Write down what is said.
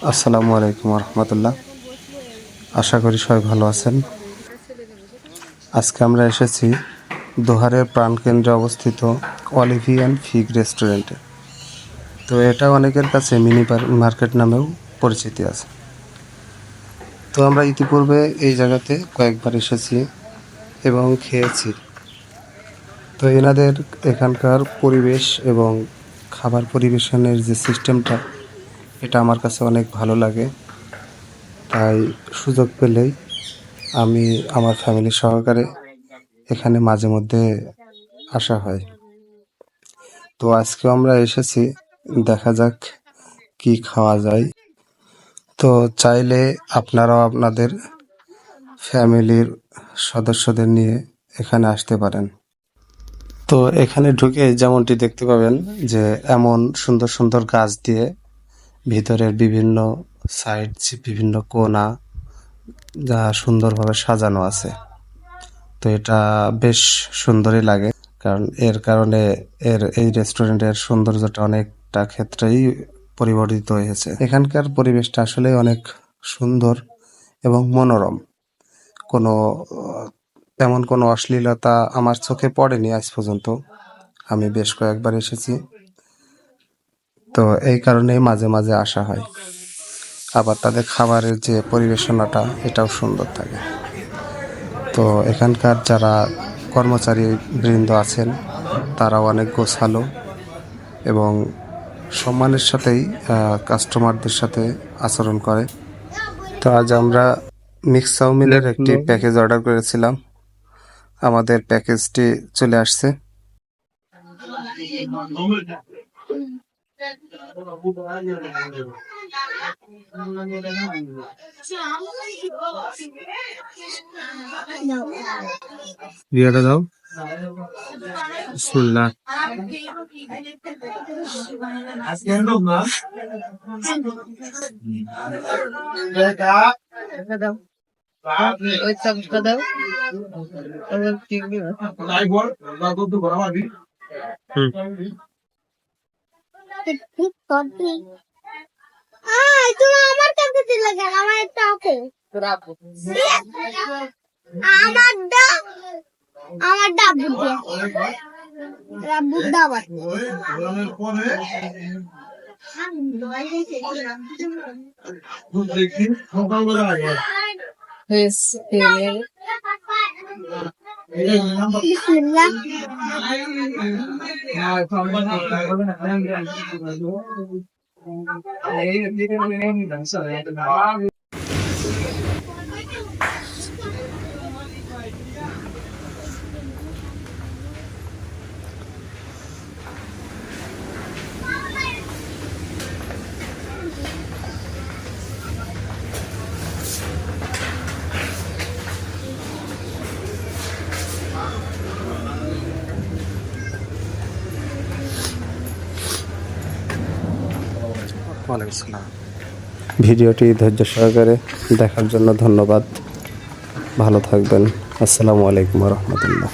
আসসালামু আলাইকুম রহমতুল্লাহ। আশা করি সবাই ভালো আছেন। আজকে আমরা এসেছি দোহারের প্রাণকেন্দ্রে অবস্থিত অলিভিয়ান ফিগ রেস্টুরেন্টে। তো এটা অনেকের কাছে মিনি মার্কেট নামেও পরিচিতি আছে। তো আমরা ইতিপূর্বে এই জায়গাতে কয়েকবার এসেছি এবং খেয়েছি। তো এনাদের এখানকার পরিবেশ এবং খাবার পরিবেশনের যে সিস্টেমটা, এটা আমার কাছে অনেক ভালো লাগে। তাই সুযোগ পেলেই আমি আমার ফ্যামিলি সহকারে এখানে মাঝে মধ্যে আসা হয়। তো আজকেও আমরা এসেছি, দেখা যাক কি খাওয়া যায়। তো চাইলে আপনারাও আপনাদের ফ্যামিলির সদস্যদের নিয়ে এখানে আসতে পারেন। তো এখানে ঢুকে যেমনটি দেখতে পাবেন যে এমন সুন্দর সুন্দর গাছ দিয়ে ভিতরের বিভিন্ন সাইড, বিভিন্ন কোণা যা সুন্দরভাবে সাজানো আছে। তো এটা বেশ সুন্দরই লাগে, কারণ এর কারণে এই রেস্টুরেন্টের সৌন্দর্যটা অনেকটা ক্ষেত্রেই পরিবর্তিত হয়েছে। এখানকার পরিবেশটা আসলে অনেক সুন্দর এবং মনোরম। কোনো তেমন কোনো অশ্লীলতা আমার চোখে পড়েনি আজ পর্যন্ত। আমি বেশ কয়েকবার এসেছি, তো এই কারণেই মাঝে মাঝে আসা হয়। আবার তাদের খাবারের যে পরিবেশনাটা, এটাও সুন্দর থাকে। তো এখানকার যারা কর্মচারী বৃন্দ আছেন, তারাও অনেক গোছালো এবং সম্মানের সাথেই কাস্টমারদের সাথে আচরণ করে। তো আজ আমরা মিক্স চাউমিনের একটি প্যাকেজ অর্ডার করেছিলাম। আমাদের প্যাকেজটি চলে আসছে। বিয়াটা দাও। বিসমিল্লাহ। ওই চামচটা দাও। তুমি আমার কাছে দিলে কেন? আমার একটা আছে। আমার ডাব্বু রাব্বু দাবার ওয়ালাইকুম আসসালাম। ভিডিওটি ধৈর্য সহকারে দেখার জন্য ধন্যবাদ। ভালো থাকবেন। আসসালামু আলাইকুম রহমতুল্লাহ।